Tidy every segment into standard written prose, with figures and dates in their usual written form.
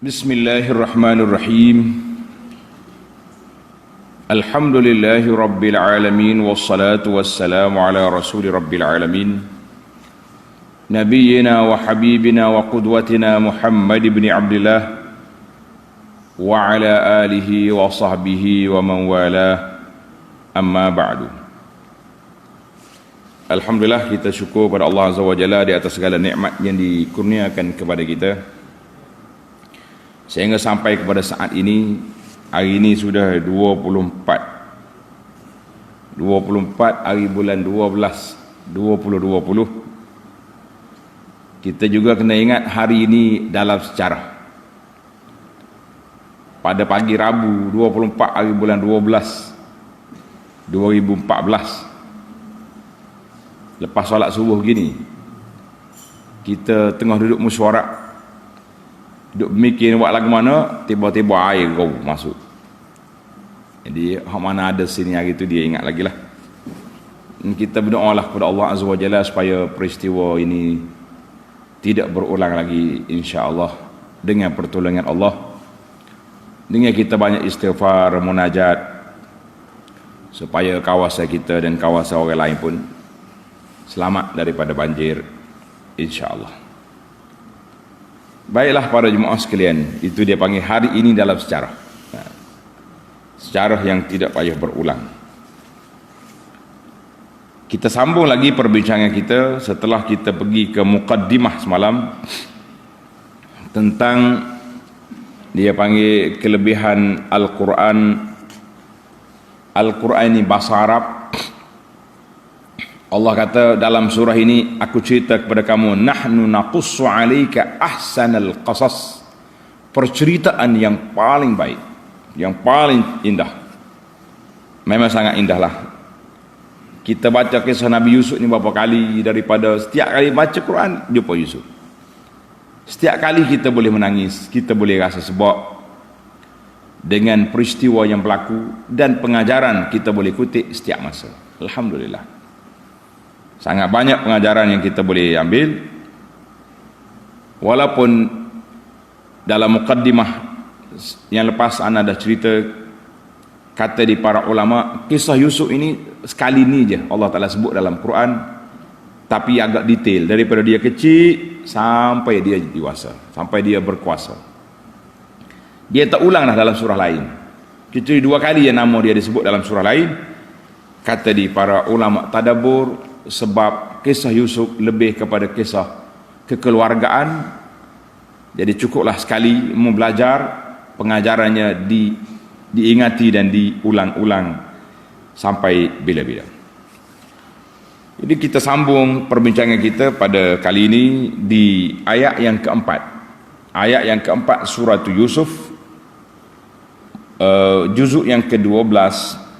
Bismillahirrahmanirrahim. Alhamdulillahi rabbil alamin, wassalatu wassalamu ala rasuli rabbil alamin, nabiyyina wa habibina wa qudwatina Muhammad ibn Abdullah wa ala alihi wa sahbihi wa man wala, amma ba'du. Alhamdulillah, kita syukur pada Allah Azza wa Jalla di atas segala nikmat yang dikurniakan kepada kita sehingga sampai kepada saat ini. Hari ini sudah 24 hari bulan 12 2020. Kita juga kena ingat hari ini dalam sejarah. Pada pagi Rabu 24 hari bulan 12 2014, lepas solat subuh gini, kita tengah duduk mesyuarat, duduk mikir buat lagu mana, tiba-tiba air kau masuk. Jadi hak mana ada sini hari itu dia ingat lagi lah. Kita berdoalah kepada Allah Azza wa Jalla supaya peristiwa ini tidak berulang lagi, insya-Allah, dengan pertolongan Allah, dengan kita banyak istighfar, munajat, supaya kawasan kita dan kawasan orang lain pun selamat daripada banjir, insya-Allah. Baiklah para jemaah sekalian, itu dia panggil hari ini dalam sejarah. Sejarah yang tidak payah berulang. Kita sambung lagi perbincangan kita setelah kita pergi ke muqaddimah semalam tentang dia panggil kelebihan Al-Quran. Al-Quran ini bahasa Arab. Allah kata dalam surah ini, aku cerita kepada kamu, nahnu naqussu 'alaika ahsanal qasas, perceritaan yang paling baik, yang paling indah. Memang sangat indahlah. Kita baca kisah Nabi Yusuf ni berapa kali, daripada setiap kali baca Quran jumpa Yusuf. Setiap kali kita boleh menangis, kita boleh rasa sebab dengan peristiwa yang berlaku, dan pengajaran kita boleh kutip setiap masa. Alhamdulillah. Sangat banyak pengajaran yang kita boleh ambil. Walaupun dalam muqaddimah yang lepas ana dah cerita, kata di para ulama, kisah Yusuf ini sekali ni je Allah Ta'ala sebut dalam Quran, tapi agak detail, daripada dia kecil sampai dia dewasa, sampai dia berkuasa. Dia tak ulang dah dalam surah lain, kecuali 2 kali yang nama dia disebut dalam surah lain. Kata di para ulama tadabbur, sebab kisah Yusuf lebih kepada kisah kekeluargaan, jadi cukuplah sekali membelajar, pengajarannya diingati dan diulang-ulang sampai bila-bila. Jadi kita sambung perbincangan kita pada kali ini di ayat yang keempat. Ayat yang keempat surah Yusuf, juzuk yang ke-12,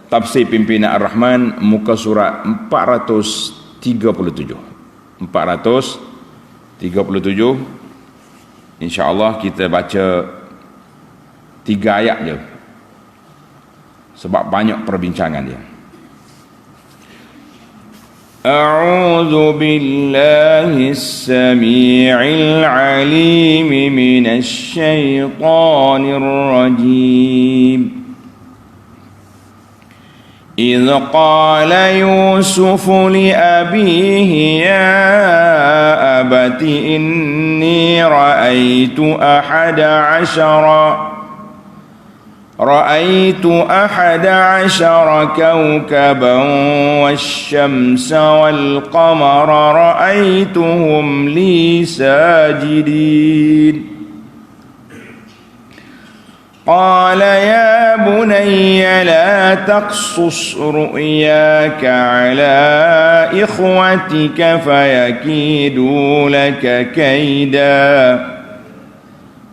tafsir pimpinan Ar-Rahman, muka surat 437. InsyaAllah kita baca 3 ayat je, sebab banyak perbincangan dia. A'udzu billahis samii'il 'aliim minasy syaithaanir rajiim. إذ قال يوسف لأبيه يا أبت إني رأيت أحد عشر كوكبا والشمس والقمر رأيتهم لي ساجدين قال يا بني لا تقصص رؤياك على إخوتك فيكيدوا لك كيدا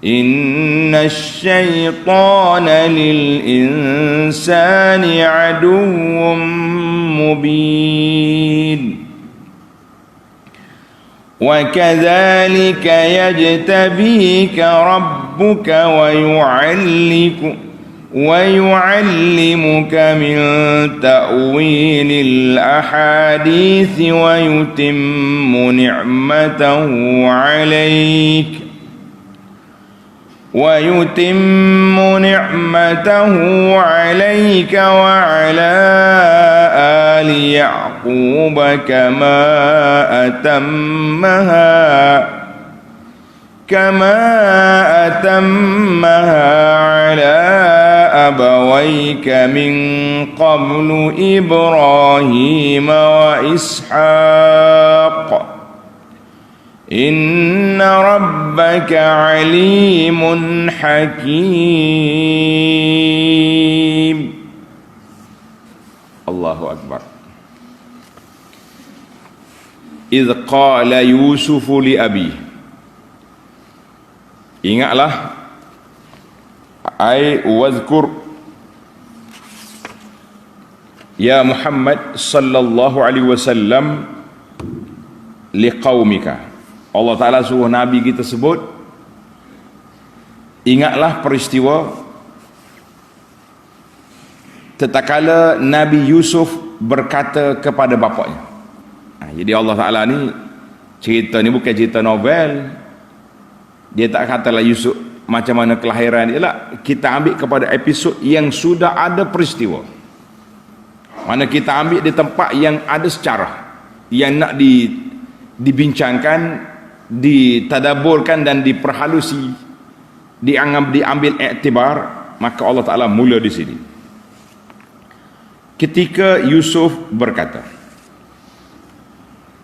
إن الشيطان للإنسان عدو مبين وكذلك يجتبيك ربك ويعلمك من تأويل الأحاديث ويتم نعمته عليك ويتم نعمته عليك وعلى آل يعقوب كما أتمها على أبويك من قبل إبراهيم وإسحاق إن ربك عليم حكيم. الله أكبر. إذ قال يوسف لأبيه. Ingatlah, ai wazkur ya Muhammad sallallahu alaihi wasallam liqaumika. Allah Ta'ala suruh Nabi kita sebut, ingatlah peristiwa tatkala Nabi Yusuf berkata kepada bapaknya. Jadi Allah Ta'ala ni, cerita ni bukan cerita novel. Dia tak katalah Yusuf macam mana kelahiran dia lah. Kita ambil kepada episod yang sudah ada peristiwa, mana kita ambil di tempat yang ada sejarah yang nak dibincangkan, ditadaburkan dan diperhalusi, diambil iktibar. Maka Allah Ta'ala mula di sini. Ketika Yusuf berkata,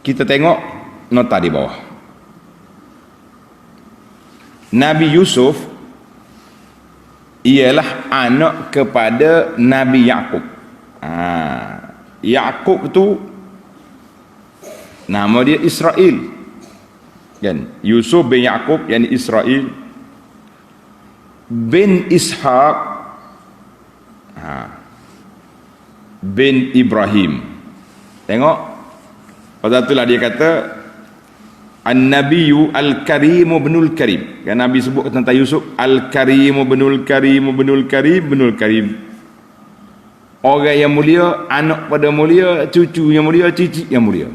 kita tengok nota di bawah. Nabi Yusuf ialah anak kepada Nabi Yaqub. Yaqub tu nama dia Israel, kan? Yusuf bin Yaqub yang Israel bin Ishaq bin Ibrahim. Tengok, pada itulah dia kata An-Nabiyyu Al-Karimu Ibnul Karim. Kan Nabi sebut tentang Yusuf, Al-Karimu Ibnul Karim Ibnul Karim Ibnul Karim. Orang yang mulia, anak pada mulia, cucu yang mulia, cicit yang mulia.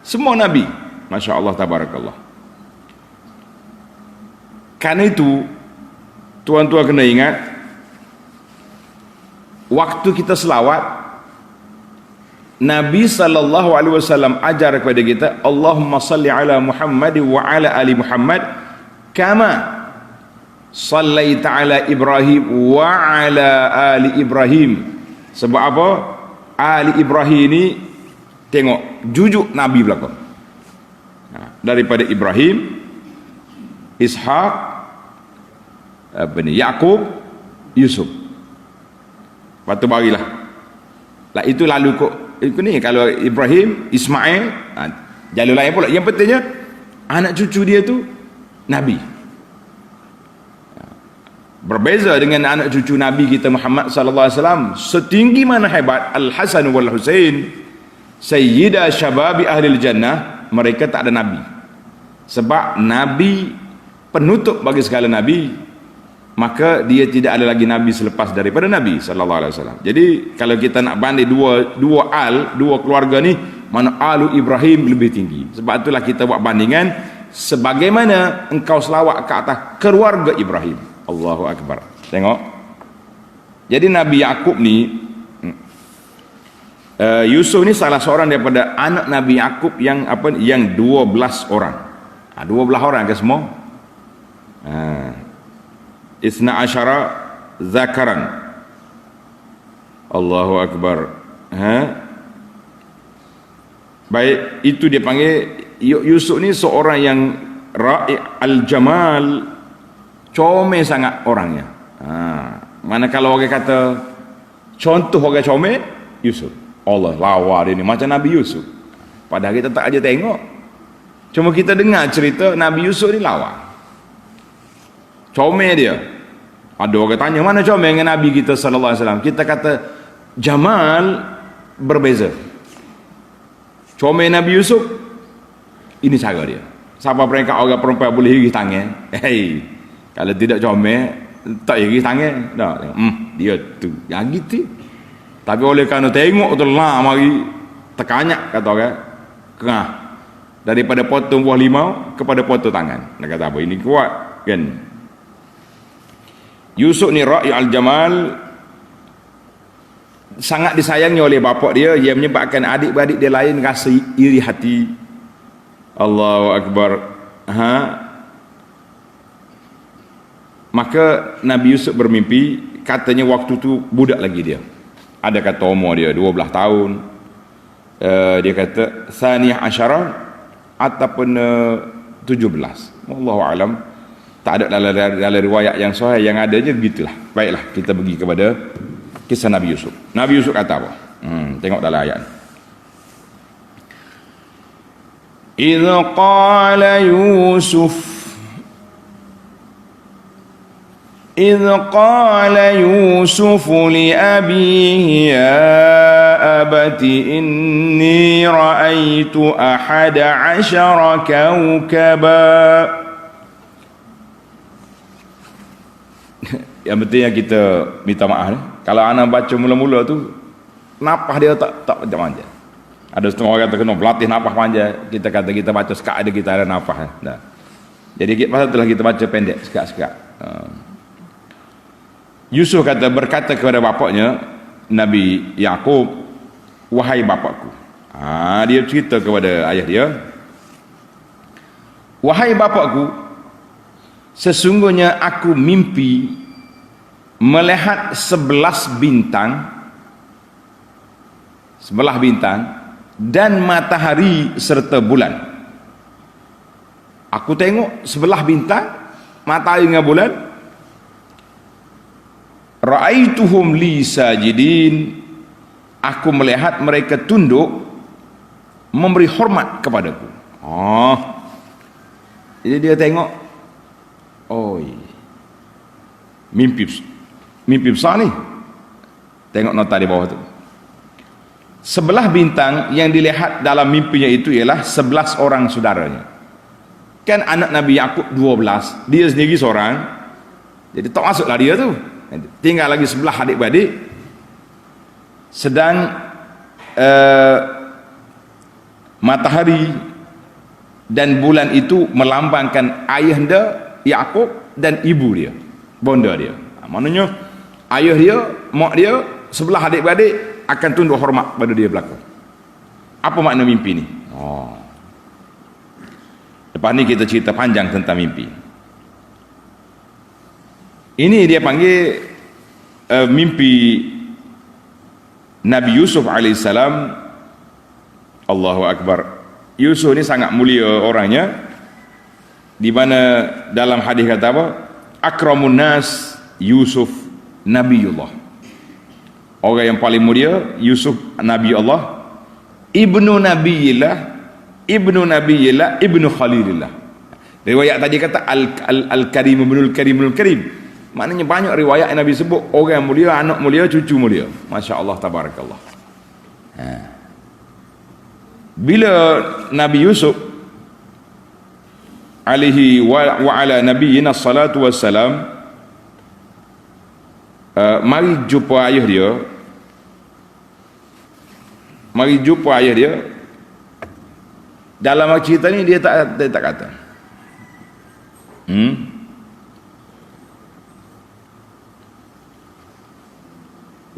Semua Nabi, Masya Allah, Tabarakallah. Karena itu, tuan-tuan kena ingat, waktu kita selawat, Nabi SAW ajar kepada kita, Allahumma salli ala Muhammad wa ala ali Muhammad kama sallaita ala Ibrahim wa ala ali Ibrahim. Sebab apa? Ali Ibrahim ni, tengok jujuk Nabi belakang, daripada Ibrahim, Ishaq, Yaqub, Yusuf. Lepas tu barilah lah, itu lalu kok itu ni, kalau Ibrahim, Ismail, jalur lain pula. Yang pentingnya anak cucu dia tu Nabi. Berbeza dengan anak cucu Nabi kita Muhammad sallallahu alaihi wasallam, setinggi mana hebat Al-Hasan wal Husain, sayyida syababi ahli jannah, mereka tak ada Nabi. Sebab Nabi penutup bagi segala Nabi, maka dia tidak ada lagi Nabi selepas daripada Nabi sallallahu alaihi wasallam. Jadi kalau kita nak banding dua keluarga ni, mana alu Ibrahim lebih tinggi. Sebab itulah kita buat bandingan, sebagaimana engkau selawat ke atas keluarga Ibrahim. Allahu Akbar. Tengok. Jadi Nabi Yaqub ni, Yusuf ni salah seorang daripada anak Nabi Yaqub yang apa? Yang 12 orang. 12 orang ke semua? Isna asyara zakaran. Allahu Akbar. Baik, itu dia panggil Yusuf ni seorang yang ra'i al-jamal, comel sangat orangnya. Mana kalau orang kata contoh orang comel, Yusuf. Allah, lawa dia ni macam Nabi Yusuf. Padahal kita tak aja tengok, cuma kita dengar cerita Nabi Yusuf ni lawa, comel dia. Ada orang tanya, mana comel dengan Nabi kita sallallahu alaihi wasallam? Kita kata jamal berbeza. Comel Nabi Yusuf, ini cara dia. Siapa peringkat orang perempuan boleh iris tangan? Kalau tidak comel, tak iris tangan. Tak, dia tu yang gitu. Tapi oleh kerana tengok tu lah, mari terkanyak, kata orang, kengah, daripada potong buah limau kepada potong tangan. Nak kata apa? Ini kuat, kan? Yusuf ni Ra'i al-Jamal, sangat disayangi oleh bapa dia, yang menyebabkan adik-beradik dia lain rasa iri hati. Allahu Akbar. Maka Nabi Yusuf bermimpi, katanya waktu tu budak lagi dia. Ada kata umur dia 12 tahun. Dia kata Saniyah Asyara ataupun 17. Wallahu alam. Tak ada dalam riwayat yang sahih, yang adanya begitulah. Baiklah, kita pergi kepada kisah Nabi Yusuf. Nabi Yusuf kata apa? Tengok dalam ayat. إذ قال يوسف لأبيه يا أبت إني رأيت 11 كوكبا. Yang pentingnya kita minta maaf ni. Kalau anak baca mula-mula tu napah dia tak manja. Ada setengah orang kata kena berlatih napah manja. Kita kata kita baca sekat ada, kita ada napah. Nah. Jadi pasal itulah kita baca pendek sekat-sekat. Yusuf berkata kepada bapaknya Nabi Yaqub, wahai bapakku. Dia cerita kepada ayah dia, wahai bapakku, sesungguhnya aku mimpi melihat 11 bintang dan matahari serta bulan. Aku tengok 11 bintang, matahari dengan bulan. Ra'aituhum li sajidin, aku melihat mereka tunduk memberi hormat kepadaku. Jadi dia tengok, mimpi besar ni. Tengok nota di bawah tu. 11 bintang yang dilihat dalam mimpinya itu ialah 11 orang saudaranya. Kan anak Nabi Yaqub 12, dia sendiri seorang. Jadi tak masuklah dia tu. Tinggal lagi 11 adik-beradik. Sedang matahari dan bulan itu melambangkan ayahanda Yaqub dan ibu dia, bonda dia. Maknanya ayah dia, mak dia, 11 adik-beradik akan tunduk hormat pada dia berlaku. Apa makna mimpi ni? Lepas ni kita cerita panjang tentang mimpi. Ini dia panggil mimpi Nabi Yusuf alaihissalam. Allahu Akbar. Yusuf ni sangat mulia orangnya, di mana dalam hadis kata apa? Akramun nas Yusuf Nabiullah. Orang yang paling mulia Yusuf Nabi Allah, ibnu Nabiyillah, ibnu Khalilillah. Riwayat tadi kata Al-Karim ibnul Karim. Maknanya banyak riwayat yang Nabi sebut orang mulia, anak mulia, cucu mulia. Masya Allah, tabarakallah. Bila Nabi Yusuf alaihi wa ala nabiyina salatu wassalam mari jumpa ayah dia, dalam cerita ni dia tak kata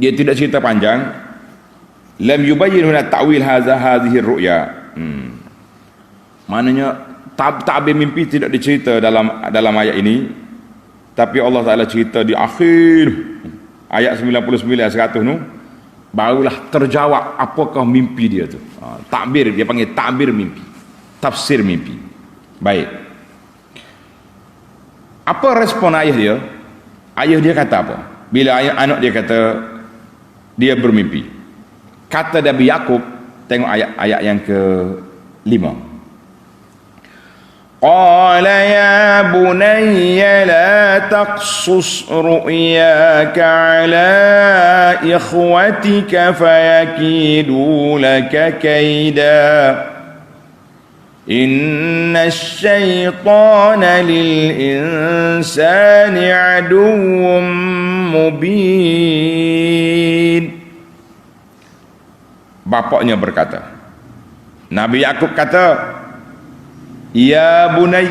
dia tidak cerita panjang. Lam yubayyin huna ta'wil hadhihi ru'ya. Maknanya ta'bir mimpi tidak dicerita dalam ayat ini, tapi Allah Taala cerita di akhir ayat 99 100 tu barulah terjawab apakah mimpi dia tu. Takbir, dia panggil takbir mimpi, tafsir mimpi. Baik, apa respon ayah dia? Ayah dia kata apa bila anak dia kata dia bermimpi? Kata Nabi Yaqub, tengok ayat yang ke-5. Qala ya bunayya la taqsus ru'yaka ala ikhwatika fayakidu laka kaida inna asy-syaitana lil insani aduwwum mubin. Bapaknya berkata, Nabi Yaqub kata, ya bunai,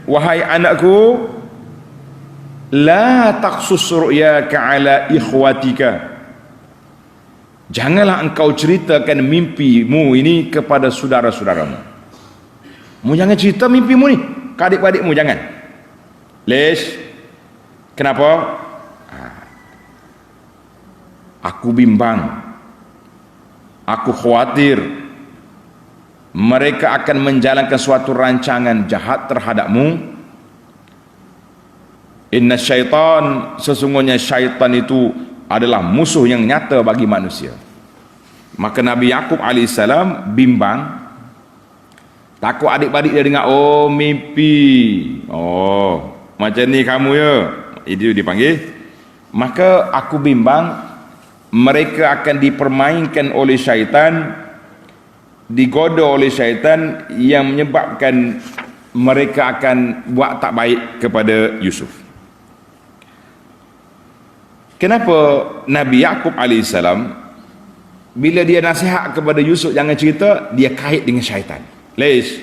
wahai anakku, la taqsus ru'yaka ala ikhwatika, janganlah engkau ceritakan mimpimu ini kepada saudara-saudaramu. Mu jangan cerita mimpimu ni ke adik-adikmu, jangan. Lesh, kenapa? Aku bimbang, aku khawatir mereka akan menjalankan suatu rancangan jahat terhadapmu. Inna syaitan, sesungguhnya syaitan itu adalah musuh yang nyata bagi manusia. Maka Nabi Yaqub alaihissalam bimbang, takut adik-adik dia dengar, oh mimpi, oh macam ni kamu ya, itu dipanggil. Maka aku bimbang mereka akan dipermainkan oleh syaitan, digoda oleh syaitan yang menyebabkan mereka akan buat tak baik kepada Yusuf. Kenapa Nabi Yaqub alaihissalam bila dia nasihat kepada Yusuf jangan cerita, dia kait dengan syaitan? Leis.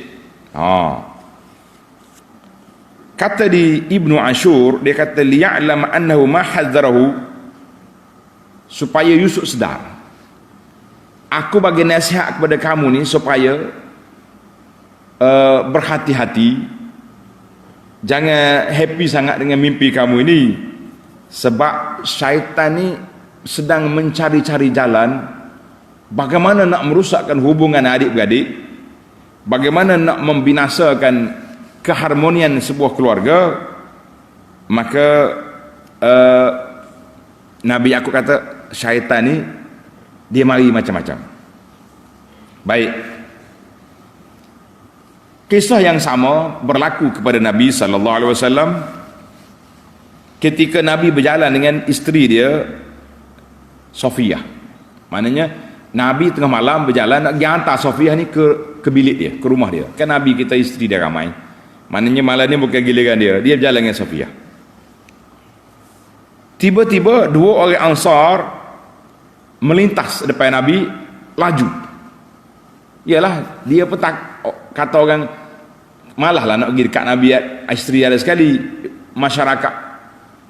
Kata di Ibnu Ashur, dia kata liya'lam annahu ma hadzarahu, supaya Yusuf sedar, aku bagi nasihat kepada kamu ni supaya berhati-hati, jangan happy sangat dengan mimpi kamu ini, sebab syaitan ni sedang mencari-cari jalan bagaimana nak merusakkan hubungan adik-beradik, bagaimana nak membinasakan keharmonian sebuah keluarga. Maka Nabi Yaqub kata syaitan ni dia mari macam-macam. Baik, kisah yang sama berlaku kepada Nabi SAW ketika Nabi berjalan dengan isteri dia Sofiyah. Maknanya Nabi tengah malam berjalan nak pergi hantar Sofiyah ni ke bilik dia, ke rumah dia. Kan Nabi kita isteri dia ramai, maknanya malam ni bukan giliran dia, dia berjalan dengan Sofiyah. Tiba-tiba dua orang Ansar melintas depan Nabi, laju. Yalah, dia petak, kata orang, malahlah nak pergi dekat Nabi isteri ada sekali.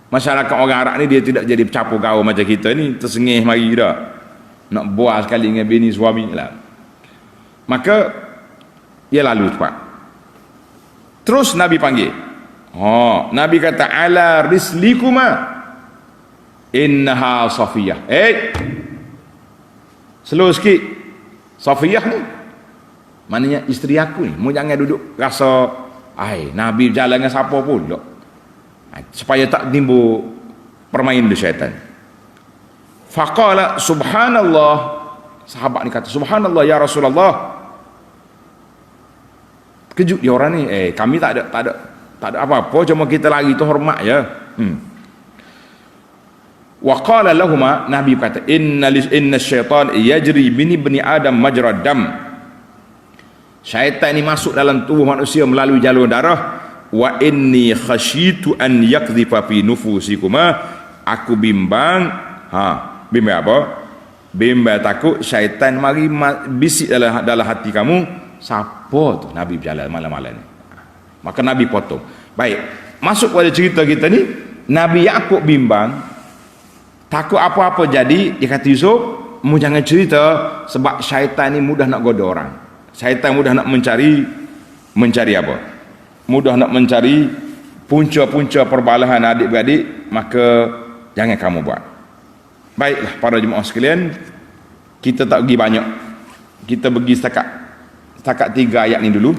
Masyarakat orang Arab ni dia tidak jadi capur gaul macam kita ni, tersengih mari dah nak buat sekali dengan bini suami lah. Maka dia lalu cepat. Terus Nabi panggil, Nabi kata ala rislikuma innaha Safiyah. Slow sikit, Safiyah ni maknanya isteri aku ni. Mu jangan duduk rasa Nabi berjalan dengan siapa pun supaya tak timbul permainan syaitan. Faqala subhanallah, sahabat ni kata subhanallah ya Rasulullah. Kejut dia orang ni, kami tak ada apa-apa, cuma kita lari tu hormat je. Wa qala lahumma, Nabi kata inna syaitan yajri bini adam majrad dam, syaitan ni masuk dalam tubuh manusia melalui jalur darah. Wa inni khasyitu an yakdhifa fi nufusikuma, aku bimbang, bimbang apa? Bimbang takut syaitan mari bisik dalam hati kamu. Siapa tu Nabi berjalan malam-malam ni? Maka Nabi potong. Baik, masuk pada cerita kita ni. Nabi Yaqub bimbang, takut apa-apa jadi. Dia kata Yusuf, mu jangan cerita, sebab syaitan ni mudah nak goda orang. Syaitan mudah nak mencari apa? Mudah nak mencari punca-punca perbalahan adik-beradik. Maka jangan kamu buat. Baiklah para jemaah sekalian, kita tak pergi banyak, kita pergi setakat 3 ayat ni dulu.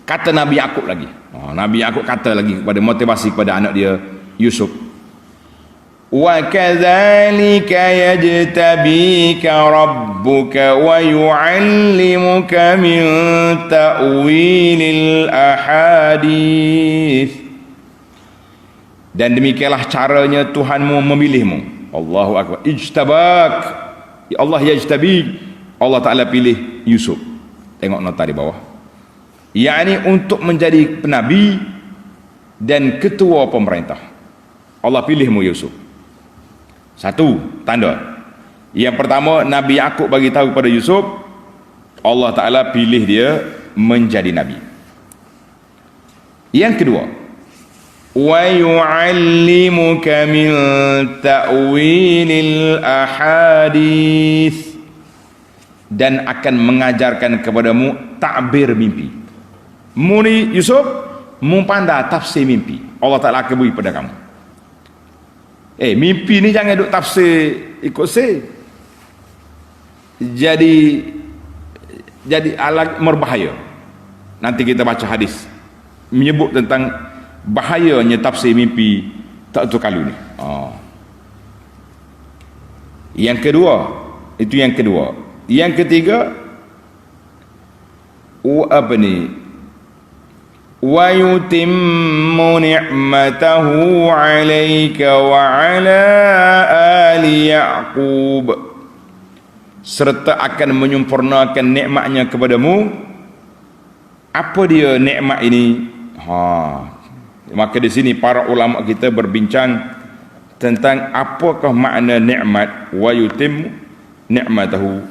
Kata Nabi Yaqub lagi, Nabi Yaqub kata lagi kepada motivasi kepada anak dia Yusuf, wa kadzalika yajtabika rabbuka wa yu'allimuka min ta'wilil ahadits, dan demikianlah caranya Tuhanmu memilihmu. Allahu akbar. Ijtabak, Allah yajtabik, Allah Ta'ala pilih Yusuf. Tengok nota di bawah, yakni untuk menjadi penabi dan ketua pemerintah. Allah pilihmu Yusuf. Satu tanda. Yang pertama, Nabi Yaqub bagi tahu kepada Yusuf, Allah Ta'ala pilih dia menjadi nabi. Yang kedua, wa yu'allimuka min ta'wilil ahadits, dan akan mengajarkan kepadamu takbir mimpi. Muni Yusuf pandai tafsir mimpi, Allah Ta'ala akan beri pada kamu. Mimpi ni jangan duk tafsir ikut saya. Jadi alat merbahaya. Nanti kita baca hadis menyebut tentang bahayanya tafsir mimpi tak terkalu ni. Yang kedua, itu yang kedua. Yang ketiga, apa ni? Wa yutimmu ni'matahu 'alaika wa 'ala ali Ya'qub, serta akan menyempurnakan nikmatnya kepadamu. Apa dia nikmat ini? Maka di sini para ulama kita berbincang tentang apakah makna nikmat. Wa yutimmu ni'matahu,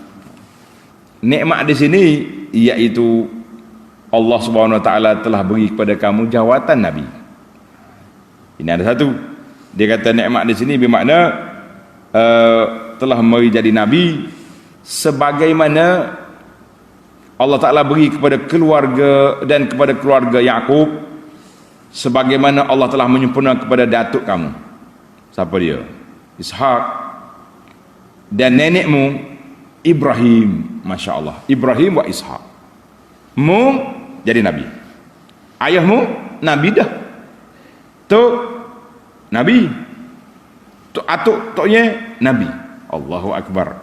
nikmat di sini iaitu Allah Subhanahu Wa Taala telah beri kepada kamu jawatan Nabi. Ini ada satu. Dia kata nikmat di sini bermakna telah beri jadi Nabi, sebagaimana Allah Ta'ala beri kepada keluarga dan kepada keluarga Ya'qub, sebagaimana Allah telah menyempurnakan kepada datuk kamu. Siapa dia? Ishak. Dan nenekmu Ibrahim. Masya Allah, Ibrahim wa Ishak. Mu jadi Nabi, ayahmu Nabi dah, tok Nabi, tok atuk toknya Nabi. Allahu Akbar.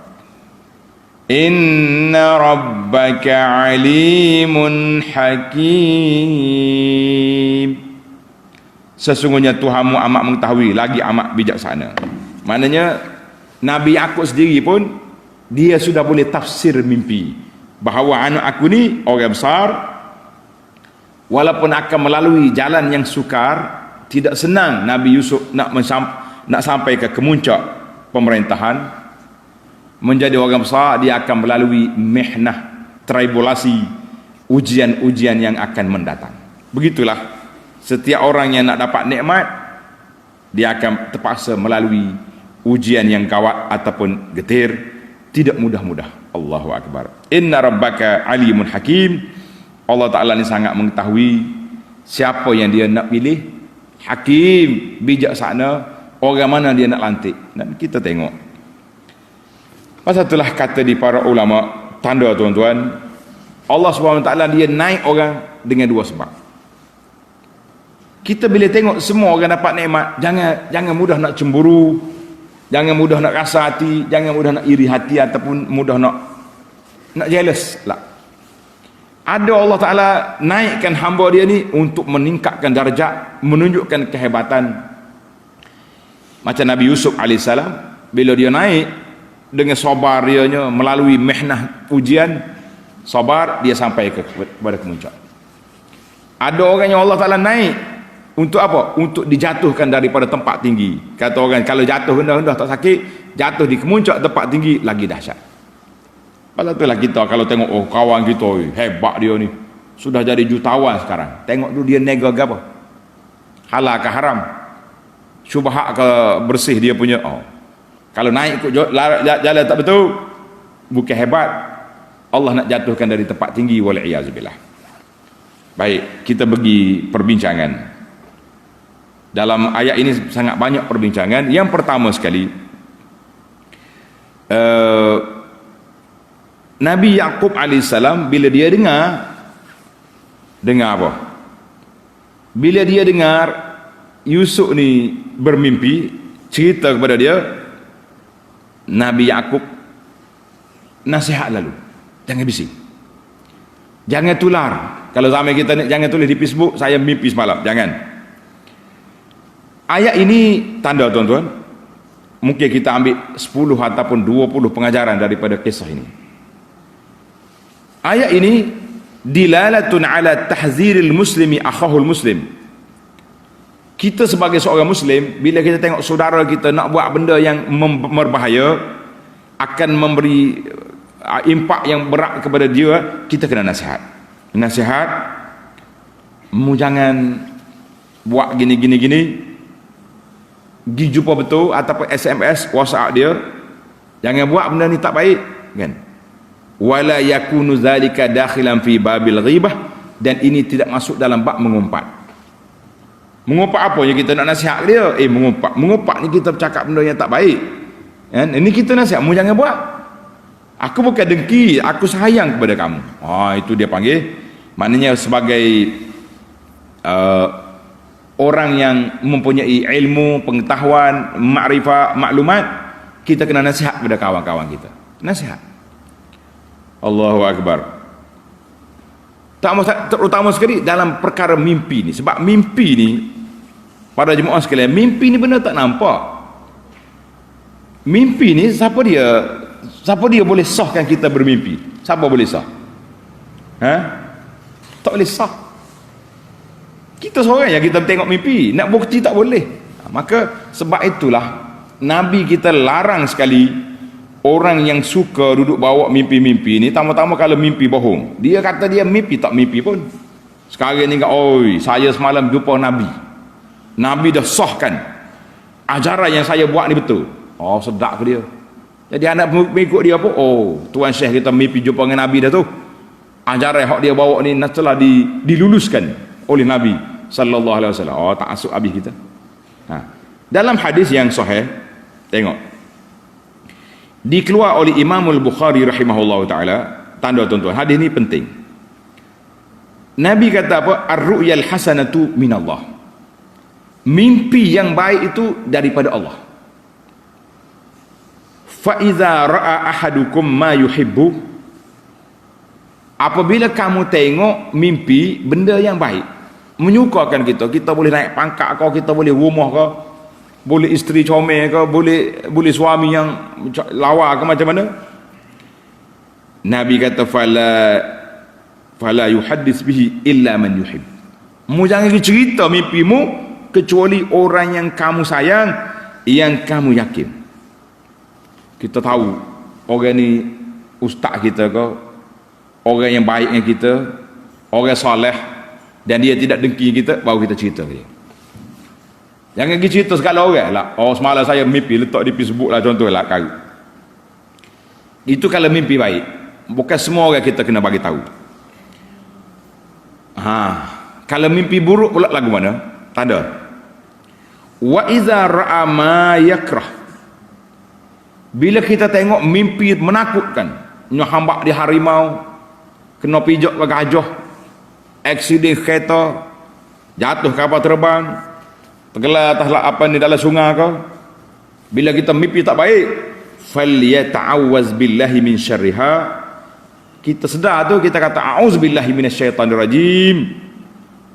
Inna rabbaka alimun hakim, sesungguhnya Tuhanmu amat mengetahui lagi amat bijaksana. Maknanya Nabi Ya'qub sendiri pun dia sudah boleh tafsir mimpi, bahawa anak aku ni orang besar, walaupun akan melalui jalan yang sukar, tidak senang Nabi Yusuf nak sampai ke kemuncak pemerintahan, menjadi orang besar. Dia akan melalui mihnah, tribulasi, ujian-ujian yang akan mendatang. Begitulah setiap orang yang nak dapat nikmat, dia akan terpaksa melalui ujian yang kawat ataupun getir, tidak mudah-mudah. Allahu Akbar. Inna rabbaka alimun hakim, Allah Ta'ala ni sangat mengetahui siapa yang dia nak pilih. Hakim, bijaksana, orang mana dia nak lantik. Dan kita tengok pasal itulah kata di para ulama, tanda tuan-tuan, Allah SWT dia naik orang dengan dua sebab. Kita bila tengok semua orang dapat nikmat, jangan mudah nak cemburu, jangan mudah nak rasa hati, jangan mudah nak iri hati, ataupun mudah nak jealous lah. Ada Allah Ta'ala naikkan hamba dia ni untuk meningkatkan darjat, menunjukkan kehebatan. Macam Nabi Yusuf AS, bila dia naik dengan sabar dianya, melalui mihnah ujian, sabar, dia sampai kepada kemuncak. Ada orang yang Allah Ta'ala naik untuk apa? Untuk dijatuhkan daripada tempat tinggi. Kata orang, kalau jatuh rendah-rendah tak sakit, jatuh di kemuncak tempat tinggi lagi dahsyat. Pasal itulah kita kalau tengok, oh kawan kita hebat dia ni, sudah jadi jutawan sekarang. Tengok dulu dia nega ke apa, halal ke haram, syubhat ke bersih dia punya. Kalau naik ikut jalan tak betul, bukan hebat, Allah nak jatuhkan dari tempat tinggi, wal'iyazubillah. Baik, kita bagi perbincangan. Dalam ayat ini sangat banyak perbincangan. Yang pertama sekali, Nabi Ya'qub alaihissalam bila dia dengar apa? Bila dia dengar Yusuf ni bermimpi, cerita kepada dia, Nabi Ya'qub nasihat lalu, jangan bising, jangan tular. Kalau zaman kita ni, jangan tulis di Facebook saya mimpi semalam, jangan. Ayat ini tanda tuan-tuan, mungkin kita ambil 10 ataupun 20 pengajaran daripada kisah ini. Ayat ini dilalatun ala tahziril muslimi akhahul muslim. Kita sebagai seorang muslim, bila kita tengok saudara kita nak buat benda yang berbahaya, akan memberi impak yang berat kepada dia, kita kena nasihat. Nasihat, mu jangan buat gini, pergi jumpa betul ataupun SMS, WhatsApp dia, jangan buat benda ni tak baik, kan? Wala yakunu zalika dakhilan fi babil ghibah, dan ini tidak masuk dalam bab mengumpat. Mengumpat apa yang kita nak nasihat dia? Mengumpat ni kita bercakap benda yang tak baik, kan? Ini kita nasihat, mu jangan buat. Aku bukan dengki, aku sayang kepada kamu. Itu dia panggil, maknanya sebagai orang yang mempunyai ilmu, pengetahuan, makrifat, maklumat, kita kena nasihat kepada kawan-kawan kita. Nasihat. Allahu Akbar. Terutama sekali dalam perkara mimpi ni. Sebab mimpi ni, para jemaah sekalian, mimpi ni benda tak nampak. Mimpi ni siapa dia boleh sahkan kita bermimpi? Siapa boleh sah? Tak boleh sah. Kita seorang yang kita tengok mimpi, nak bukti tak boleh. Maka sebab itulah Nabi kita larang sekali orang yang suka duduk bawa mimpi-mimpi ni, tama-tama kalau mimpi bohong. Dia kata dia mimpi, tak mimpi pun. Sekarang ni, saya semalam jumpa Nabi. Nabi dah sahkan ajaran yang saya buat ni betul. Sedap ke dia. Jadi anak mengikut dia apa? Tuan Syekh kita mimpi jumpa dengan Nabi dah tu. Ajaran yang dia bawa ni telah diluluskan oleh Nabi sallallahu alaihi wasallam. Tak masuk habis kita. Dalam hadis yang sahih, tengok, dikeluar oleh Imam Al-Bukhari rahimahullah taala, tanda tuan-tuan, hadis ni penting. Nabi kata apa? Ar-ru'yal hasanatu minallah. Mimpi yang baik itu daripada Allah. Fa iza ra'a ahadukum ma yuhibbu, apabila kamu tengok mimpi benda yang baik, menyukakan kita boleh naik pangkat kau, kita boleh rumah kau, boleh isteri comel kau, boleh suami yang lawa ke macam mana, Nabi kata fala yuhaddis bihi illa man yuhib. Mu jangan cerita mimpimu kecuali orang yang kamu sayang, yang kamu yakin. Kita tahu orang ni ustaz kita ke, orang yang baik dengan kita, orang soleh, dan dia tidak dengki kita, baru kita cerita dia. Jangan pergi cerita segala orang lah. Semalam saya mimpi, letak di Facebook lah, contoh lah kau. Itu kalau mimpi baik. Bukan semua orang kita kena bagi tahu. Kalau mimpi buruk pula lagu mana? Tanda. Wa iza ra'a ma yakrah. Bila kita tengok mimpi menakutkan, nyahambak di harimau, kena pijak ke gajah, aksiden kereta, jatuh kapal terbang, tergelar atas ni dalam sungai kau. Bila kita mimpi tak baik, falyata'awwaz billahi min syarriha. Kita sedar tu, kita kata a'udzubillahi minasyaitanirrajim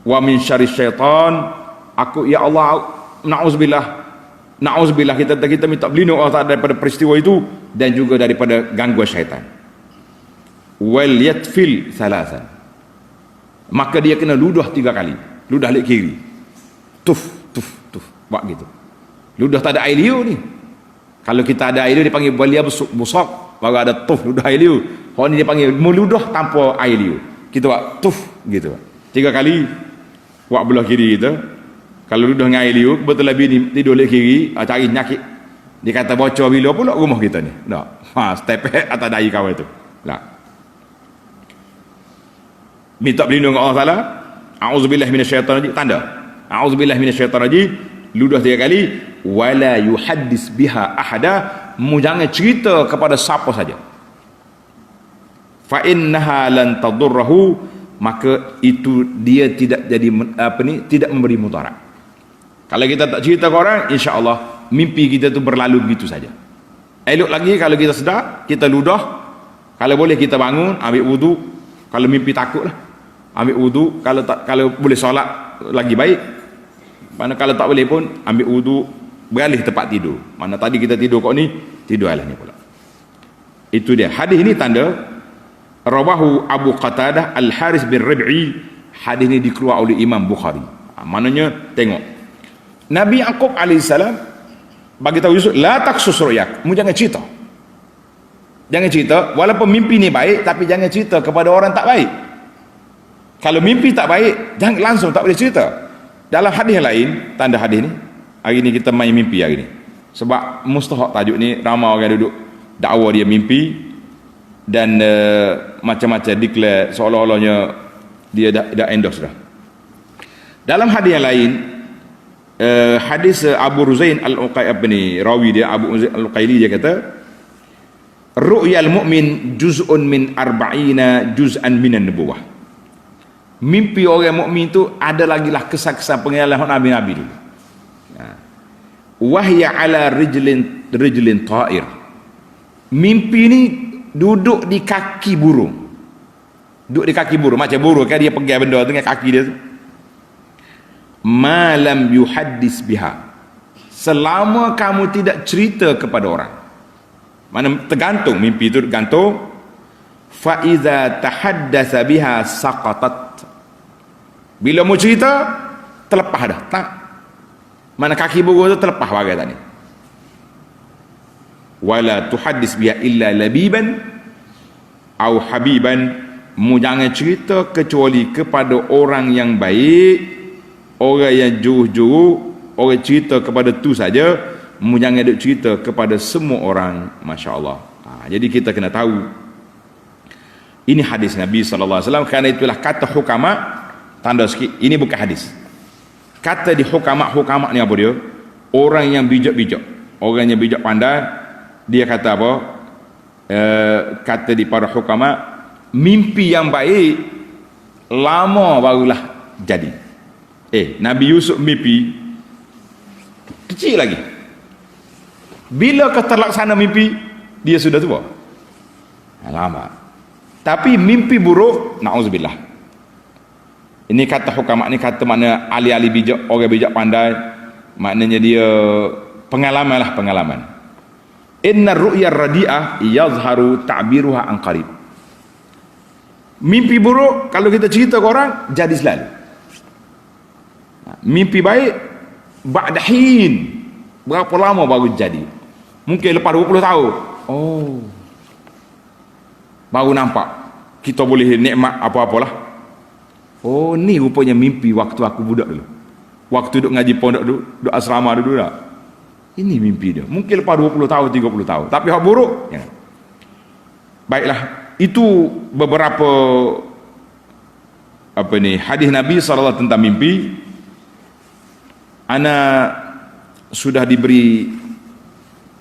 wa min syarris syaitan. Aku, ya Allah, na'udzubillah, kita minta berlindung Allah daripada peristiwa itu dan juga daripada gangguan syaitan. Wal yatfil thalathan, maka dia kena ludah 3 kali. Ludah lek kiri, tuf buat gitu. Ludah tak ada air liur ni. Kalau kita ada air liur dipanggil balia busuk, baru ada tuf, ludah air liur. Kalau ni dia panggil meludah tanpa air liur. Kita buat tuf gitu, 3 kali buat belah kiri kita. Kalau ludah dengan air liur, betul lebih ni tidur lek kiri, cari nyakit. Dia kata bocor bila pula rumah kita ni. Stepek atas dai kawan tu. Minta berlindung dengan Allah Taala. A'udzubillahi minasyaitanirrajim, tanda. A'udzubillahi minasyaitanirrajim, ludah 3 kali. Wala yuhaddis biha ahada, mu jangan cerita kepada siapa saja. Fa innaha lan tadurruhu, maka itu dia tidak jadi tidak memberi mudarat. Kalau kita tak cerita ke orang, insya-Allah mimpi kita tu berlalu begitu saja. Elok lagi kalau kita sedar, kita ludah. Kalau boleh kita bangun, ambil wudu. Kalau mimpi takutlah, ambil wudu. Kalau boleh solat lagi baik. Mana kalau tak boleh pun ambil wudu, beralih tempat tidur. Mana tadi kita tidur kok ni, tidur alah ni pula. Itu dia. Hadis ini tanda rawahu Abu Qatadah Al-Haris bin Rib'i. Hadis ini dikeluar oleh Imam Bukhari. Maknanya tengok, Nabi Yaqub alaihissalam bagi tahu Yusuf, la taqsus ru'yak, mu jangan cerita. Jangan cerita, walaupun mimpi ni baik, tapi jangan cerita kepada orang tak baik. Kalau mimpi tak baik, jangan langsung, tak boleh cerita. Dalam hadis lain, tanda hadis ni, hari ni kita main mimpi hari ni. Sebab mustahak tajuk ni, ramai orang duduk dakwa dia mimpi dan macam-macam declare seolah-olahnya dia dah endorse dah. Dalam hadis yang lain, hadis Abu Ruzain al-Uqayli, rawi dia Abu Ruzain al-Uqayli, dia kata ru'yal mu'min juz'un min arba'ina juz'an minan nubuwah. Mimpi orang mukmin tu ada lagi lah kesan-kesan pengalaman nabi-nabi dulu. Wahya ala rijlin ta'ir. Mimpi ni duduk di kaki burung. Duduk di kaki burung, macam burung kan dia pegang benda tu dengan kaki dia tu. Malam yuhaddis biha. Selama kamu tidak cerita kepada orang. Mana tergantung, mimpi itu tergantung. Fa iza tahaddasa biha saqatat. Bila mau cerita terlepas dah. Tak. Mana kaki burung tu terlepas bagai tadi. Wala tuhaddis biha illa labiban au habiban. Mu jangan cerita kecuali kepada orang yang baik, orang yang jujur, orang cerita kepada tu saja. Mu jangan duk cerita kepada semua orang. Masya-Allah. Jadi kita kena tahu ini hadis Nabi SAW. Kerana itulah kata hukama, tanda sikit, ini bukan hadis. Kata di hukama ni apa dia? Orang yang bijak-bijak, orang yang bijak pandai, dia kata apa? Kata di para hukama, mimpi yang baik lama barulah jadi. Nabi Yusuf mimpi kecil lagi. Bila terlaksana mimpi, dia sudah tua. Lama. Tapi mimpi buruk, na'udzubillah. Ini kata hukama ni, kata makna ahli-ahli bijak, orang bijak pandai, maknanya dia pengalaman lah, pengalaman. Inna ru'ya radi'ah yazharu ta'biruha an qarib. Mimpi buruk kalau kita cerita ke orang jadi selalu. Mimpi baik ba'dahin, berapa lama baru jadi? Mungkin lepas 20 tahun. Baru nampak kita boleh nikmat apa-apalah. Ni rupanya mimpi waktu aku budak dulu. Waktu duduk ngaji pondok dulu, duduk asrama dulu dah. Ini mimpi dia. Mungkin lepas 20 tahun, 30 tahun. Tapi hak buruk, ya. Baiklah, itu beberapa hadis Nabi SAW tentang mimpi. Ana sudah diberi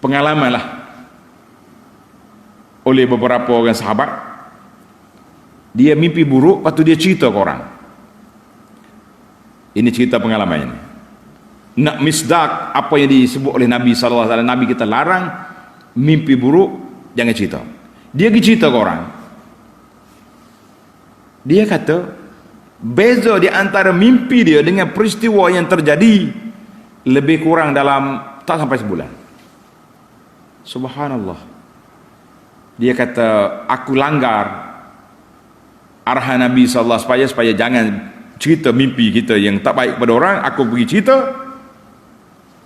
pengalaman lah oleh beberapa orang sahabat. Dia mimpi buruk, lepas tu dia cerita ke orang. Ini cerita pengalamannya ni. Nak misdak apa yang disebut oleh Nabi SAW. Nabi kita larang mimpi buruk, jangan cerita. Dia pergi cerita ke orang. Dia kata beza di antara mimpi dia dengan peristiwa yang terjadi lebih kurang dalam tak sampai sebulan. Subhanallah. Dia kata aku langgar arahan Nabi SAW supaya jangan cerita mimpi kita yang tak baik kepada orang. Aku pergi cerita,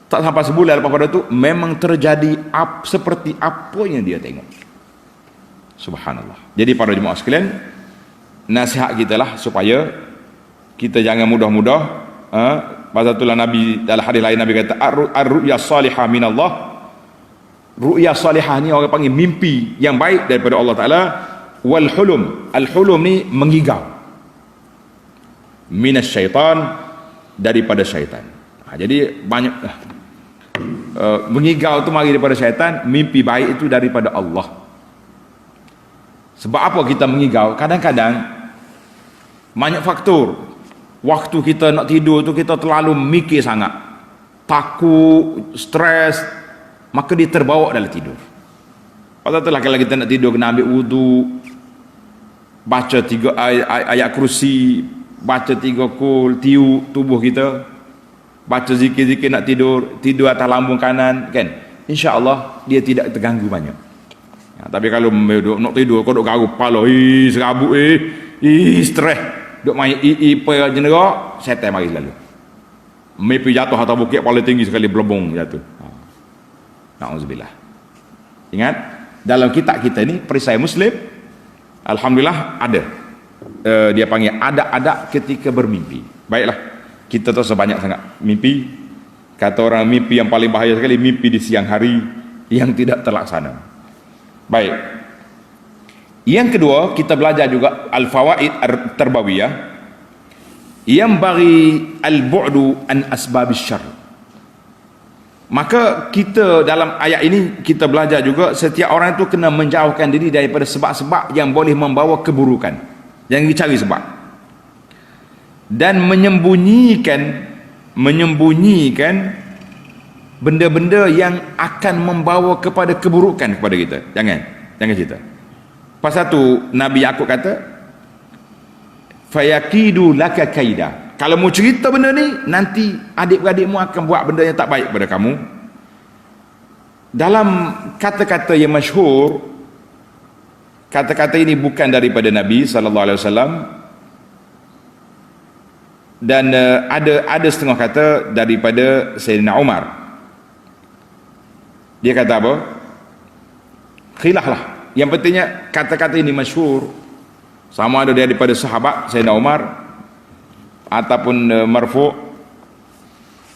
tak sampai sebulan lepas pada tu memang terjadi seperti apa yang dia tengok. Subhanallah. Jadi para jemaah sekalian, nasihat kita lah supaya kita jangan mudah-mudah. Pasal itulah Nabi dalam hadis lain Nabi kata ar-ru'ya salihah minallah. Ru'ya salihah ni orang panggil mimpi yang baik daripada Allah Ta'ala. Wal hulum, al hulum ni mengigau, minas syaitan, daripada syaitan. Jadi banyak mengigau tu mari daripada syaitan, mimpi baik itu daripada Allah. Sebab apa kita mengigau? Kadang-kadang banyak faktor. Waktu kita nak tidur tu kita terlalu mikir sangat, takut, stres, maka dia terbawa dalam tidur. Pasal itulah kalau kita nak tidur kena ambil wudu, baca 3 ayat kursi, baca 3 kul, tiup tubuh kita, baca zikir-zikir nak tidur atas lambung kanan, kan? InsyaAllah dia tidak terganggu banyak. Tapi kalau nak tidur kau duk garuk kepala, serabut, stres, duk main jenera, setan mari selalu. Mimpi jatuh atas bukit paling tinggi sekali, belebong jatuh. Na'udzubillah. Ingat, dalam kitab kita ni perisai Muslim, alhamdulillah ada. Dia panggil adab-adab ketika bermimpi. Baiklah, kita tu sebanyak sangat mimpi. Kata orang mimpi yang paling bahaya sekali mimpi di siang hari yang tidak terlaksana. Baik. Yang kedua, kita belajar juga al-fawaid tarbawiyah yang bagi al-bu'du an asbabis syarr. Maka kita dalam ayat ini kita belajar juga setiap orang itu kena menjauhkan diri daripada sebab-sebab yang boleh membawa keburukan. Jangan dicari sebab. Dan menyembunyikan benda-benda yang akan membawa kepada keburukan kepada kita. Jangan cerita. Pasal tu Nabi Yaqub kata fayakidu laka kaida. Kalau mau cerita benda ni, nanti adik-beradikmu akan buat benda yang tak baik pada kamu. Dalam kata-kata yang masyhur, kata-kata ini bukan daripada Nabi SAW, dan ada setengah kata daripada Sayyidina Umar. Dia kata apa? Khilaf lah. Yang pentingnya kata-kata ini masyhur, sama ada daripada sahabat Sayyidina Umar ataupun marfu'.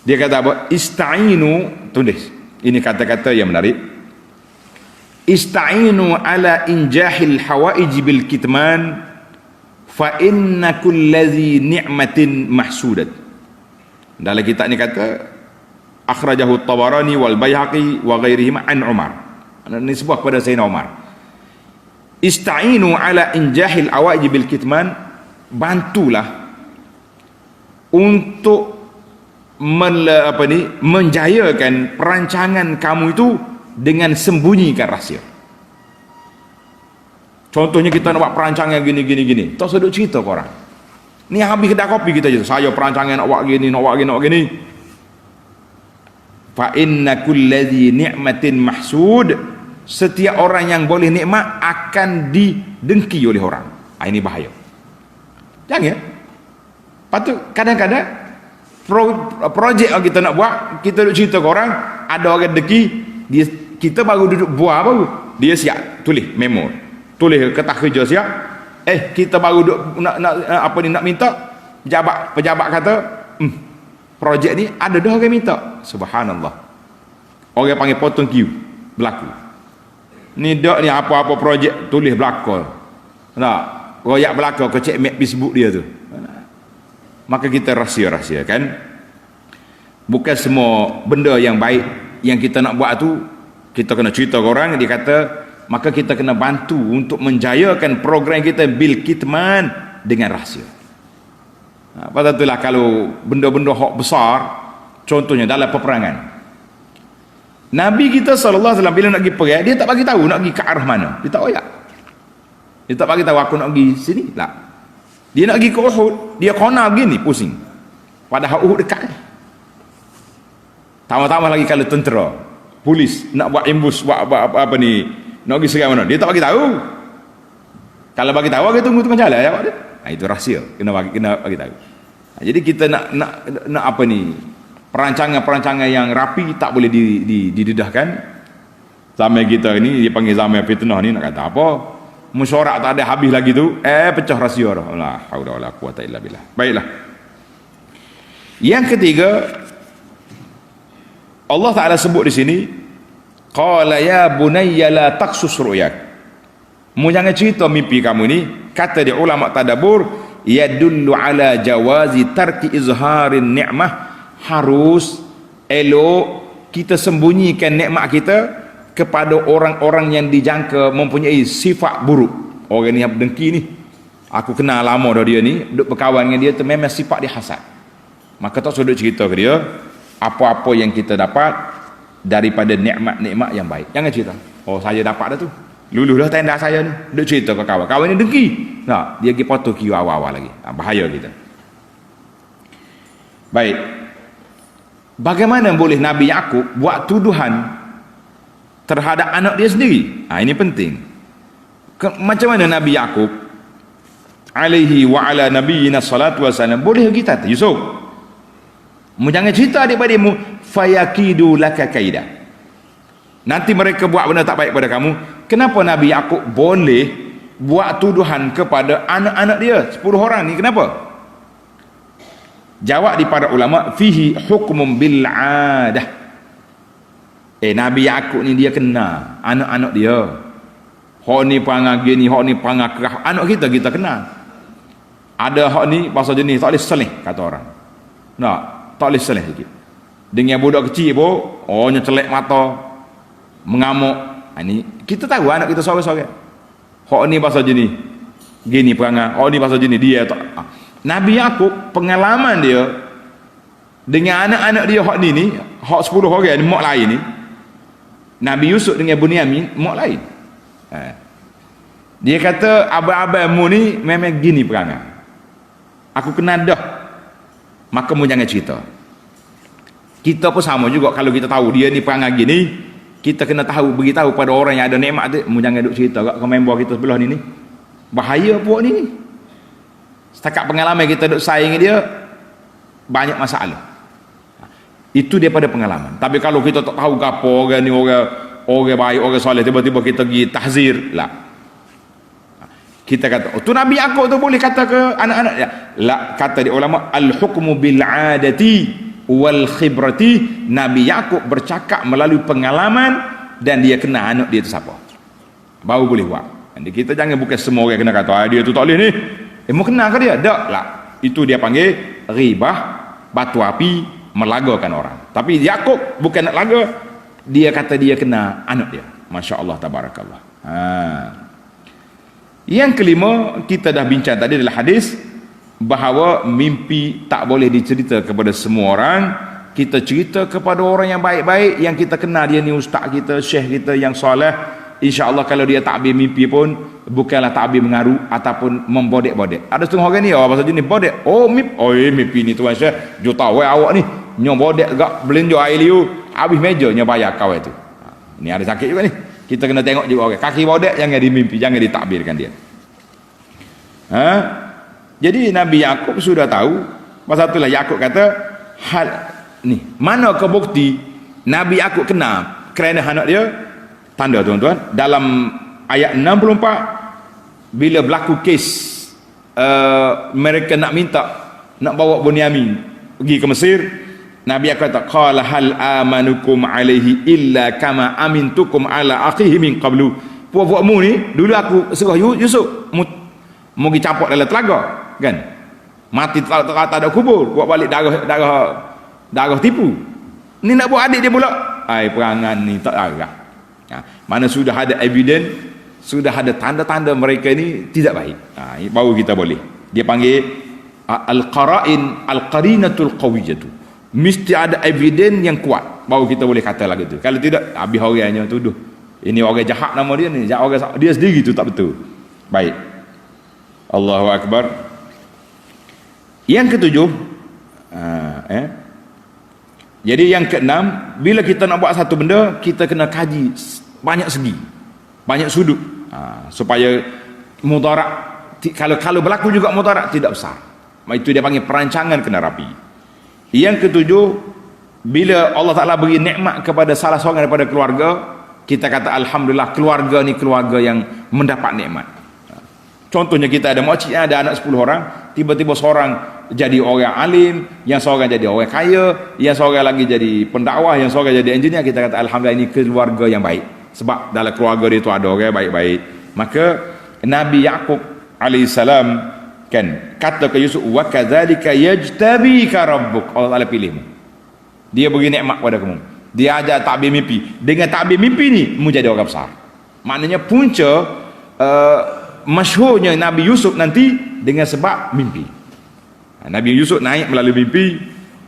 Dia kata apa? Ista'inu, tulis. Ini kata-kata yang menarik. Ista'inu ala injahil hawaij bil kitman fa inna kullazi ni'matin mahsudat. Dalam kitab ni kata akhrajahu at-Tabarani wal Baihaqi wa ghairihima an Umar. Ini sebuah kepada Sayyidina Umar. Ista'inu ala injahil hawaij bil kitman, bantulah untuk menjayakan perancangan kamu itu dengan sembunyikan rahsia. Contohnya kita nak buat perancangan gini. Tak sedut cerita ke orang. Ni habis kedai kopi kita je. Saya perancangan nak buat gini. Fa inna kulladzi ni'matin mahsud. Setiap orang yang boleh nikmat akan didengki oleh orang. Ini bahaya. Jangan. Patut kadang-kadang projek yang kita nak buat, kita duk cerita ke orang, ada orang dengki, kita baru duduk buat baru. Dia siap tulis memo. Tulis kertas kerja siap. Kita baru duk nak minta, pejabat kata, projek ni ada dah orang minta. Subhanallah. Orang panggil potong queue berlaku. Ni dak ni apa-apa projek tulis belakang. Nak royak belakang ke cek map Facebook dia tu. Maka kita rahsia-rahsiakan. Bukan semua benda yang baik yang kita nak buat tu kita kena cerita ke orang. Dia kata maka kita kena bantu untuk menjayakan program kita bil kitman dengan rahsia. Pasal itulah kalau benda-benda hak besar, contohnya dalam peperangan, Nabi kita SAW bila nak pergi perang, dia tak bagi tahu nak pergi ke arah mana. Dia tak oyak. Dia tak bagi tahu aku nak pergi sini lah. Dia nak pergi ke Uhud, dia kona begini pusing. Padahal Uhud dekat. Tambah-tambah lagi kalau tentera, polis nak buat ambush, buat apa ni, nak pergi serang mana, dia tak bagi tahu. Kalau bagi tahu, kita tunggu tengah jalan ya, Pak dia. Itu rahsia, kena bagi tahu. Jadi kita nak apa ni, perancangan-perancangan yang rapi tak boleh didedahkan. Zaman kita ini dia panggil zaman fitnah ni, nak kata apa? Mesyuarat tak ada habis lagi tu, pecah rahsia dah. La haula wala quwata illa billah. Baiklah. Yang ketiga, Allah Taala sebut di sini, qala ya bunayya la taqsus ru'yak. Mu jangan cerita mimpi kamu ni. Kata di ulama tadabbur, yadullu ala jawazi tarki izharin ni'mah. Harus elok kita sembunyikan nikmat kita kepada orang-orang yang dijangka mempunyai sifat buruk. Orang ni yang dengki ni, aku kenal lama dah dia ni, duk berkawan dengan dia tu memang sifat dia hasad. Maka tak sudut cerita ke dia apa-apa yang kita dapat daripada nikmat-nikmat yang baik. Jangan cerita, oh saya dapat dah tu, luluh dah tenda saya ni, duk cerita ke kawan. Kawan ni dengki. Nah, dia pergi potong kiu awal-awal lagi. Bahaya kita. Baik. Bagaimana boleh Nabi Yaqub buat tuduhan terhadap anak dia sendiri? Ini penting. Macam mana Nabi Yaqub alaihi wa ala nabiyina salatu wassalam boleh kita Yusuf? Mu jangan cerita adik-adikmu fayakidu laka kaida. Nanti mereka buat benda tak baik pada kamu. Kenapa Nabi Yaqub boleh buat tuduhan kepada anak-anak dia 10 orang ni? Kenapa? Jawab di para ulama, fihi hukmum bil adah. Nabi Yakub ni dia kena anak-anak dia. Hak ni perangai gini, hak ni perangai kerah. Anak kita kena. Ada hak ni pasal jenis tak boleh selih kata orang. Nak, tak boleh selih sikit. Dengan budak kecil pun, nya celek mata, mengamuk. Ini kita tahu anak kita sorang-sorang. Hak ni pasal jenis gini perangai, hak ni pasal jenis dia tak. Nabi Yakub pengalaman dia dengan anak-anak dia hak ni hak 10 orang ni mak lain ni. Nabi Yusuf dengan Bunyamin mak lain. Dia kata abang-abangmu ni memang gini perangai. Aku kenal dah. Maka mu jangan cerita. Kita pun sama juga, kalau kita tahu dia ni perangai gini, kita kena tahu, beritahu pada orang yang ada nikmat tu, mu jangan duk cerita kat member kita sebelah ni. Bahaya puak ni. Setakat pengalaman kita duk saing dia, banyak masalah. Itu daripada pengalaman. Tapi kalau kita tak tahu apa orang ni orang baik, orang soleh, tiba-tiba kita pergi tahzir lah. Kita kata, tu Nabi Yakub tu boleh kata ke anak-anak dia? La, kata di ulama, al-hukmu bil adati wal khibrati. Nabi Yakub bercakap melalui pengalaman dan dia kena anak dia tu siapa. Baru boleh buat. Jadi kita jangan bukan semua orang kena kata dia tu tak boleh ni. Mau kena ke dia? Tak lah. Itu dia panggil ribah, batu api, melagakan orang. Tapi Yakub bukan nak laga, dia kata dia kena anak dia. Masya Allah, tabarakallah. Yang kelima, kita dah bincang tadi adalah hadis bahawa mimpi tak boleh dicerita kepada semua orang. Kita cerita kepada orang yang baik-baik, yang kita kenal dia ni ustaz kita, syekh kita yang soleh. InsyaAllah kalau dia takbir mimpi pun bukanlah takbir mengaru ataupun membodek-bodek. Ada setengah orang ni pasal jenis bodek. Mimpi ni tuan syekh, juta awak ni nyom bodek gak belanja air liu habis meja nya bayar kau itu. Ini ada sakit juga ni. Kita kena tengok juga orang. Kaki bodek jangan dimimpi, jangan ditakbirkan dia. Jadi Nabi Yakub sudah tahu. Pasal itulah Yakub kata, hal ni mana kebukti Nabi Yakub kena kerana anak dia? Tanda tuan-tuan, dalam ayat 64 bila berlaku kes mereka nak minta nak bawa Bunyamin pergi ke Mesir, Nabi kata qala hal amanukum alaihi illa kama amintukum ala akhihi min qablu. Puak-puakmu ni dulu aku suruh Yusuf mau pergi campur dalam telaga kan, mati tak ada kubur, buat balik darah tipu. Ni nak buat adik dia pula, perangan ni tak arah. Mana sudah ada evidence, sudah ada tanda-tanda mereka ni tidak baik, baru kita boleh. Dia panggil al-qara'in al-qarinatul qawiyatu. Mesti ada evidence yang kuat baru kita boleh kata lagi tu. Kalau tidak, habis orangnya tuduh ini orang jahat nama dia ni, orang dia sendiri tu tak betul. Baik, Allahu Akbar. Yang ketujuh, jadi yang keenam, bila kita nak buat satu benda, kita kena kaji banyak segi, banyak sudut, supaya mudarat, kalau berlaku juga mudarat tidak besar. Itu dia panggil perancangan kena rapi. Yang ketujuh, bila Allah Ta'ala beri nikmat kepada salah seorang daripada keluarga, kita kata alhamdulillah, keluarga ni keluarga yang mendapat nikmat. Contohnya kita ada makcik, ada anak 10 orang, tiba-tiba seorang jadi orang alim, yang seorang jadi orang kaya, yang seorang lagi jadi pendakwah, yang seorang jadi engineer. Kita kata alhamdulillah, ini keluarga yang baik, sebab dalam keluarga dia tu ada orang baik-baik. Maka Nabi Yakub alaihissalam kan kata ke Yusuf, wa kadzalika yajtabika rabbuk. Allah Taala pilihmu, dia beri nikmat pada kamu, dia ajar takbir mimpi. Dengan takbir mimpi ni mu jadi orang besar. Maknanya punca masyhurnya Nabi Yusuf nanti dengan sebab mimpi. Nabi Yusuf naik melalui mimpi,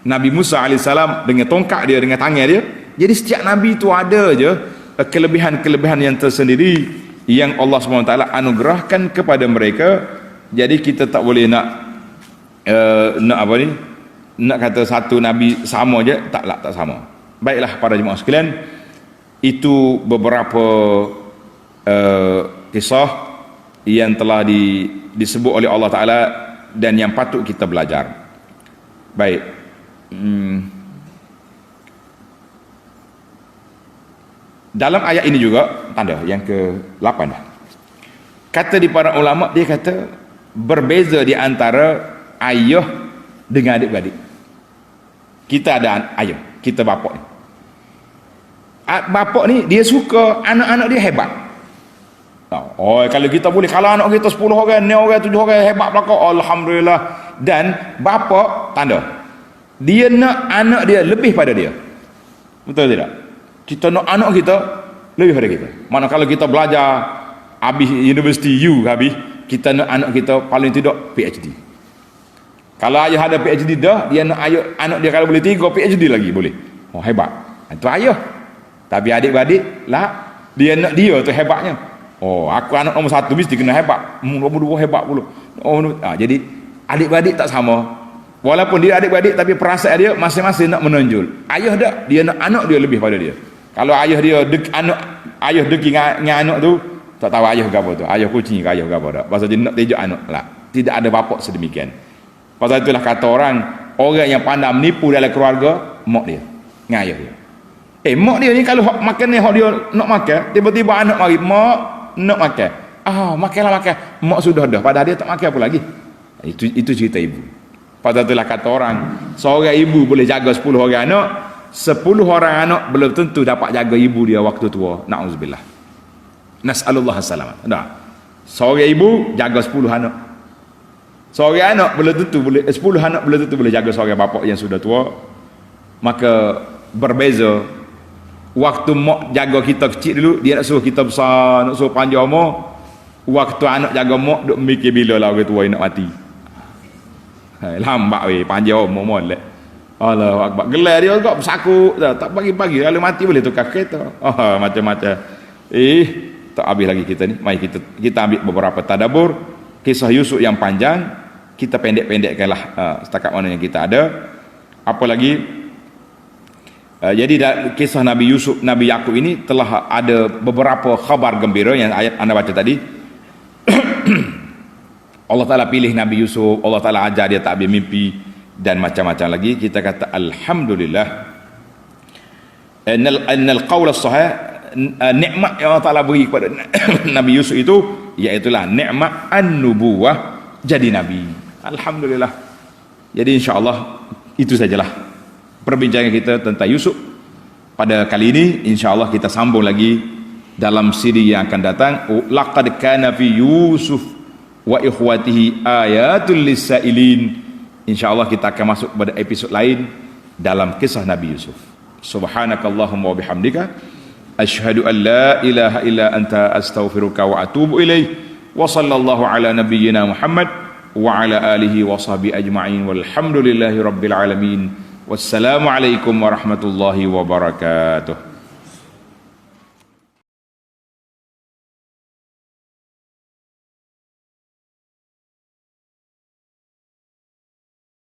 Nabi Musa alaihissalam dengan tongkat dia, dengan tangan dia. Jadi setiap Nabi itu ada je kelebihan-kelebihan yang tersendiri yang Allah SWT anugerahkan kepada mereka. Jadi kita tak boleh nak apa ni, nak kata satu Nabi sama je, tak sama. Baiklah para jemaah sekalian, itu beberapa kisah yang telah disebut oleh Allah Ta'ala dan yang patut kita belajar. Baik, dalam ayat ini juga tanda yang ke-8 dah. Kata di para ulama, dia kata berbeza di antara ayah dengan adik-beradik. Kita ada ayah, kita bapak ni. Bapak ni dia suka anak-anak dia hebat. Oh, kalau kita boleh, kalau anak kita 10 orang, 9 orang, 7 orang hebat belaka, alhamdulillah. Dan bapak tanda dia nak anak dia lebih pada dia. Betul tidak? Kita nak anak kita lebih pada kita. Mana kalau kita belajar habis universiti habis, kita nak anak kita paling tidak PhD. Kalau ayah ada PhD dah, dia nak anak dia kalau boleh 3 PhD lagi boleh. Oh, hebat. Itu ayah. Tapi adik-beradik lah, dia nak dia tu hebatnya. Oh, aku anak nombor 1 mesti kena hebat. Nombor 2 hebat pula. Jadi adik-beradik tak sama. Walaupun dia adik-beradik, tapi perasaan dia masing-masing nak menonjol. Ayah dak, dia nak anak dia lebih pada dia. Kalau ayah dia ayah deki dengan anak tu, tak tahu ayah gapo tu. Ayah kucing ke ayah gapo dak. Pasal dia nak tejak anak lah. Tidak ada bapak sedemikian. Pasal itulah kata orang yang pandai menipu dalam keluarga, mak dia, dengan ayah dia. Mak dia ni kalau makan ni dia nak makan, tiba-tiba anak mari, mak nak makan. Makanlah makan. Mak sudah dah, padahal dia tak makan apa lagi. Itu cerita ibu. Pasal itulah kata orang, seorang ibu boleh jaga 10 orang anak, 10 orang anak belum tentu dapat jaga ibu dia waktu tua. Na'udzubillah. Nas'alullah as-salamat. Seorang ibu jaga 10 anak. Seorang anak belum tentu boleh, 10 anak belum tentu boleh jaga seorang bapak yang sudah tua. Maka berbeza. Waktu mak jaga kita kecil dulu, dia nak suruh kita besar, nak suruh panjang umur. Waktu anak jaga mak, duk mikir bila lah orang tua nak mati. Lambat weh, panjang umur molek. Allahu akbar. Gelar dia juga bersakut, tak pagi-pagi kalau mati boleh tukar kereta. Macam-macam. Tak habis lagi kita ni. Mari kita ambil beberapa tadabbur kisah Yusuf yang panjang, kita pendek-pendekkanlah setakat mana yang kita ada. Apa lagi? Jadi kisah Nabi Yusuf, Nabi Yakub ini telah ada beberapa khabar gembira yang ayat anda baca tadi. Allah Ta'ala pilih Nabi Yusuf, Allah Ta'ala ajar dia takbir mimpi dan macam-macam lagi. Kita kata alhamdulillah. Innal qawl as-sahih, nikmat yang Allah Ta'ala beri kepada Nabi Yusuf itu iaitulah nikmat an-nubuwah, jadi nabi. Alhamdulillah. Jadi insya-Allah itu sajalah perbincangan kita tentang Yusuf pada kali ini. InsyaAllah kita sambung lagi dalam siri yang akan datang. Laqad kana fi Yusuf wa ikhwatihi ayatul lisailin. InsyaAllah kita akan masuk pada episod lain dalam kisah Nabi Yusuf. Subhanakallahumma wa bihamdika asyhadu an la ilaha illa anta astaghfiruka wa atubu ilaih. Wa sallallahu ala nabiyyina Muhammad wa ala alihi wa sahbihi ajma'in walhamdulillahi rabbil alamin. Wassalamualaikum warahmatullahi wabarakatuh.